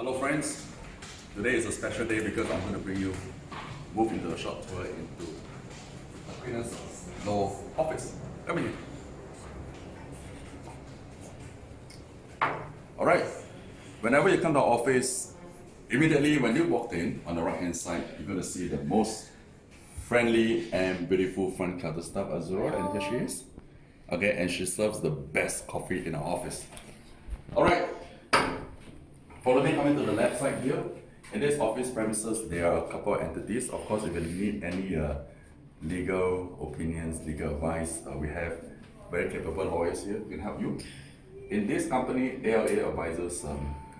Hello friends, today is a special day because I'm going to bring you move into a short tour into Aquinas Law Office. Come in. Alright, whenever you come to our office, immediately when you walked in on the right hand side, you're going to see the most friendly and beautiful front counter staff, Azura, and here she is. Okay, and she serves the best coffee in our office. Alright. Follow me coming to the left side here. In this office premises, there are a couple of entities. Of course, if you need any legal opinions, legal advice, we have very capable lawyers here who can help you. In this company, ALA Advisors,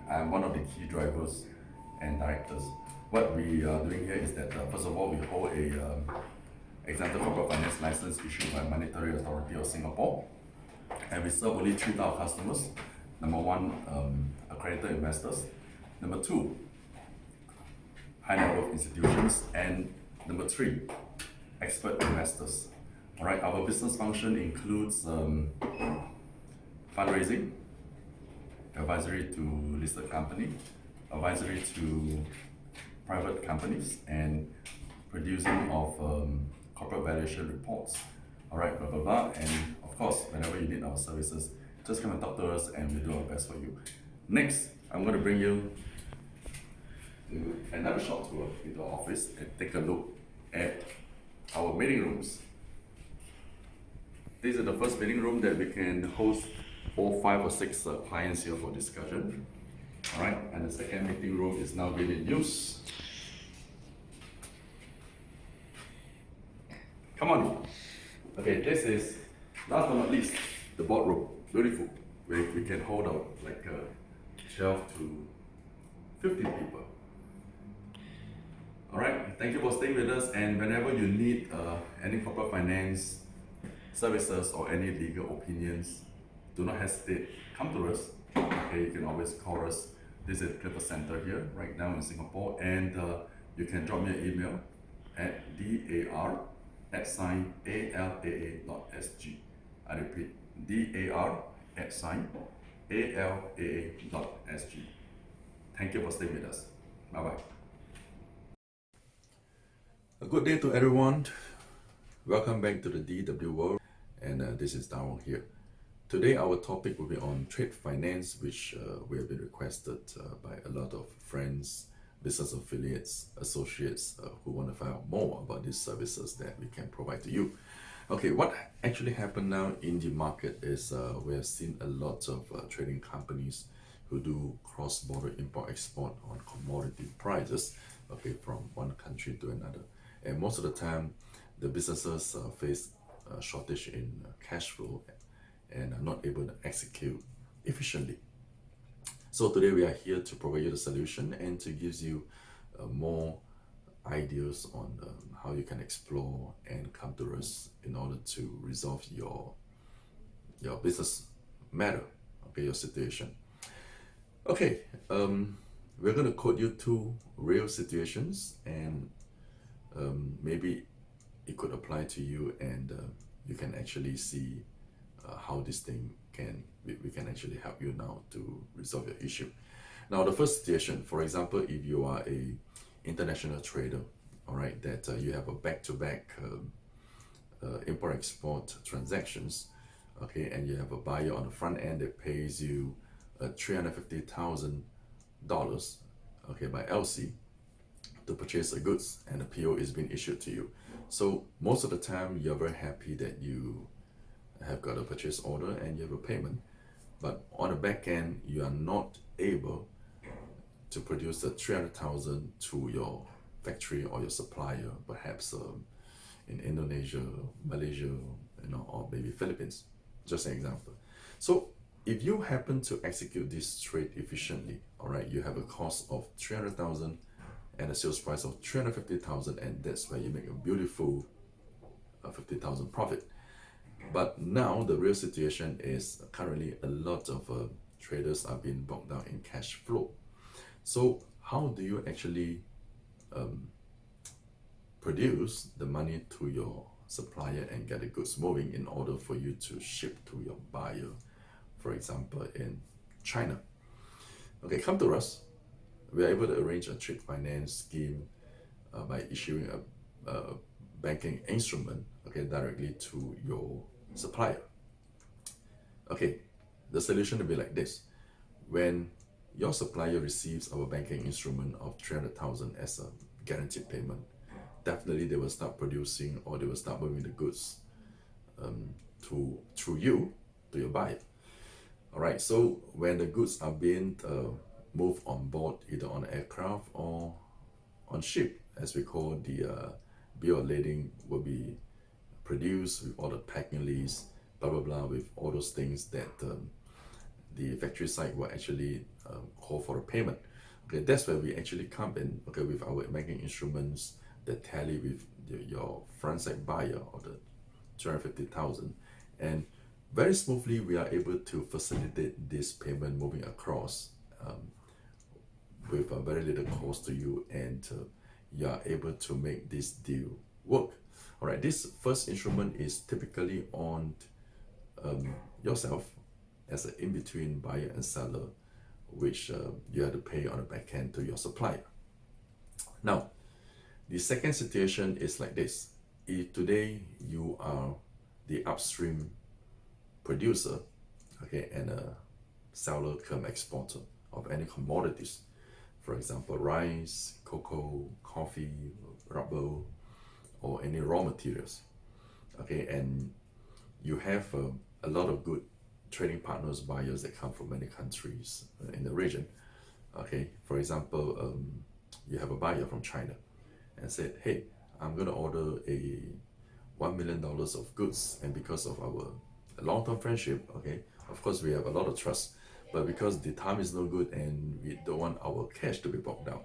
I'm one of the key drivers and directors. What we are doing here is that, first of all, we hold a exempted corporate finance license issued by Monetary Authority of Singapore. And we serve only 3 types of customers. Number one, accredited investors. Number two, high net worth institutions. And number 3, expert investors. All right, our business function includes fundraising, advisory to listed company, advisory to private companies, and producing of corporate valuation reports. All right, blah, blah, blah. And of course, whenever you need our services, just come and talk to us and we'll do our best for you. Next, I'm going to bring you to another short tour in the office and take a look at our meeting rooms. This is the first meeting room that we can host 4, 5 or 6 clients here for discussion. All right, and the second meeting room is now being in use. Come on. Okay, this is, last but not least, the boardroom. Beautiful. We can hold out like 12 to 15 people. All right, thank you for staying with us. And whenever you need any corporate finance services or any legal opinions, do not hesitate. Come to us. Okay, you can always call us. This is Clifford Center here, right now in Singapore. And you can drop me an email at dar@alaa.sg. I repeat, dar@alaa.sg. Thank you for staying with us. Bye-bye. A good day to everyone. Welcome back to the DW world. And this is Darryl here. Today our topic will be on trade finance, which we have been requested by a lot of friends, business affiliates, associates who want to find out more about these services that we can provide to you. Okay, what actually happened now in the market is we have seen a lot of trading companies who do cross-border import-export on commodity prices, okay, from one country to another. And most of the time, the businesses face a shortage in cash flow and are not able to execute efficiently. So today we are here to provide you the solution and to give you more ideas on how you can explore and come to us in order to resolve your business matter, okay, your situation. Okay, we're going to quote you 2 real situations, and maybe it could apply to you, and you can actually see how this thing we can actually help you now to resolve your issue. Now, the first situation, for example, if you are a international trader, all right, that you have a back-to-back import-export transactions, okay, and you have a buyer on the front end that pays you $350,000, okay, by LC to purchase the goods, and the PO is being issued to you. So most of the time, you're very happy that you have got a purchase order and you have a payment, but on the back end, you are not able to produce the 300,000 to your factory or your supplier, perhaps in Indonesia, Malaysia, or maybe Philippines, just an example. So if you happen to execute this trade efficiently, all right, you have a cost of 300,000 and a sales price of 350,000, and that's where you make a beautiful 50,000 profit. But now the real situation is currently a lot of traders are being bogged down in cash flow. So how do you actually produce the money to your supplier and get the goods moving in order for you to ship to your buyer, for example, in China? Okay, come to us. we are able to arrange a trade finance scheme by issuing a banking instrument, okay, directly to your supplier. Okay, the solution will be like this. When your supplier receives our banking instrument of 300,000 as a guaranteed payment, definitely they will start producing, or they will start moving the goods through you to your buyer. All right, so when the goods are being moved on board, either on aircraft or on ship, as we call the bill of lading will be produced with all the packing list, blah blah blah, with all those things that the factory side will actually call for a payment. Okay, that's where we actually come in, okay, with our banking instruments that tally with your front side buyer of the 250,000, and very smoothly we are able to facilitate this payment moving across with a very little cost to you, and you are able to make this deal work. All right, this first instrument is typically on yourself as an in-between buyer and seller, which you have to pay on the back end to your supplier. Now, the second situation is like this. If today you are the upstream producer, okay, and a seller come exporter of any commodities, for example, rice, cocoa, coffee, rubber, or any raw materials, okay, and you have a lot of good trading partners, buyers that come from many countries in the region. Okay, for example, you have a buyer from China and said, hey, I'm going to order a $1 million of goods, and because of our long-term friendship, okay, of course we have a lot of trust, but because the time is no good and we don't want our cash to be bogged down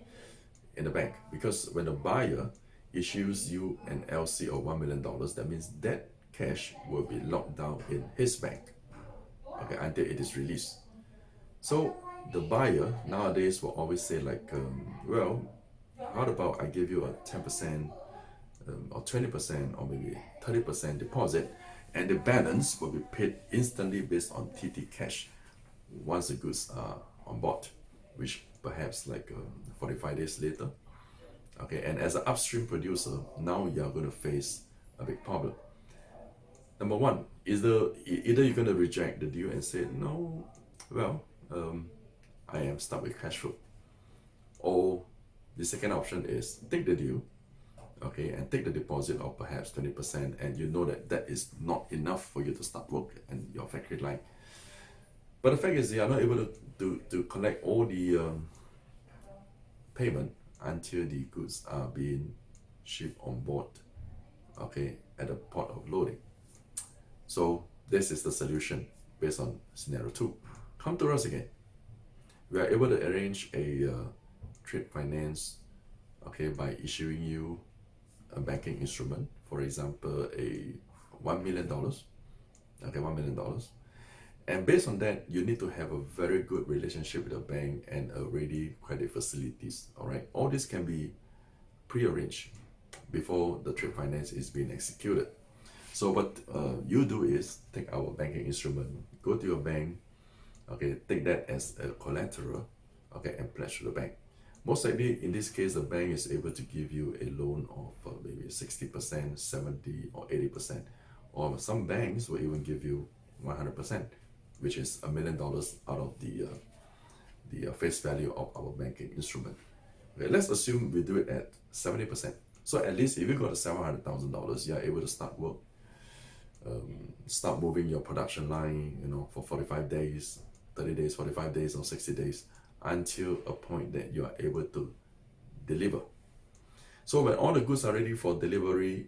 in the bank, because when the buyer issues you an LC of $1 million, that means that cash will be locked down in his bank, okay, until it is released. So the buyer nowadays will always say like, well, how about I give you a 10% or 20% or maybe 30% deposit, and the balance will be paid instantly based on TT cash once the goods are on board, which perhaps like 45 days later. Okay, and as an upstream producer, now you are going to face a big problem. Number one, either you're going to reject the deal and say, no, well, I am stuck with cash flow. Or the second option is take the deal, okay, and take the deposit of perhaps 20%, and you know that that is not enough for you to start work and your factory line. But the fact is, you are not able to collect all the payment until the goods are being shipped on board, okay, at the port of loading. So this is the solution based on scenario 2. Come to us again. We are able to arrange a trade finance, okay, by issuing you a banking instrument, for example, a $1 million, okay, $1 million. And based on that, you need to have a very good relationship with the bank and a ready credit facilities, all right? All this can be pre-arranged before the trade finance is being executed. So what you do is take our banking instrument, go to your bank, okay, take that as a collateral, okay, and pledge to the bank. Most likely, in this case, the bank is able to give you a loan of maybe 60%, 70 or 80%. Or some banks will even give you 100%, which is $1 million out of the face value of our banking instrument. Okay, let's assume we do it at 70%. So at least if you got $700,000, you're able to start work, start moving your production line, you know, for 45 days, 30 days, 45 days, or 60 days, until a point that you are able to deliver. So when all the goods are ready for delivery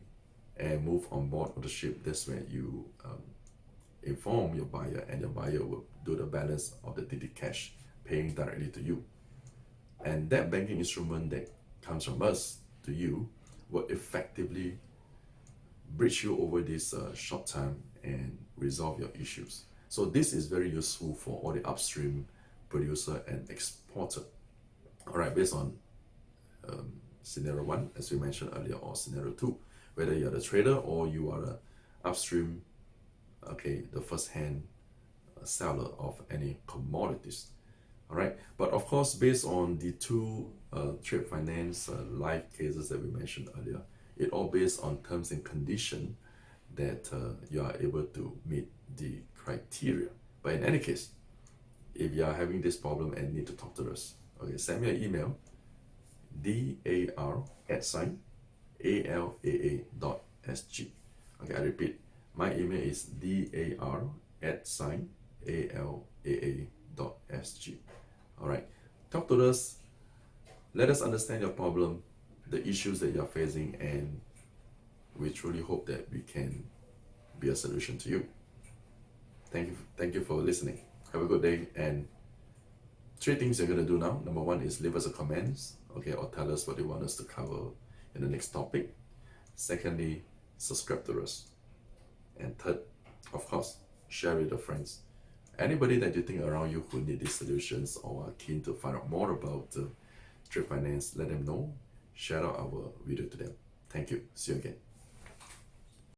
and move on board of the ship, that's when you inform your buyer, and your buyer will do the balance of the TT cash, paying directly to you. And that banking instrument that comes from us to you will effectively bridge you over this short time and resolve your issues. So this is very useful for all the upstream producer and exporter. All right, based on scenario 1, as we mentioned earlier, or scenario 2, whether you're the trader or you are the upstream, okay, the first-hand seller of any commodities. All right, but of course, based on the two trade finance live cases that we mentioned earlier, it all based on terms and condition that you are able to meet the criteria. But in any case, if you are having this problem and need to talk to us, okay, send me an email, dar@alaa.sg. Okay, I repeat, my email is dar@alaa.sg. All right, talk to us. Let us understand your problem, the issues that you are facing, and we truly hope that we can be a solution to you. Thank you for listening. Have a good day. And 3 things you're going to do now. Number 1 is leave us a comments, okay, or tell us what you want us to cover in the next topic. Secondly, subscribe to us. And third, of course, share with your friends. Anybody that you think around you who need these solutions or are keen to find out more about trade finance, let them know. Share out our video to them. Thank you. See you again.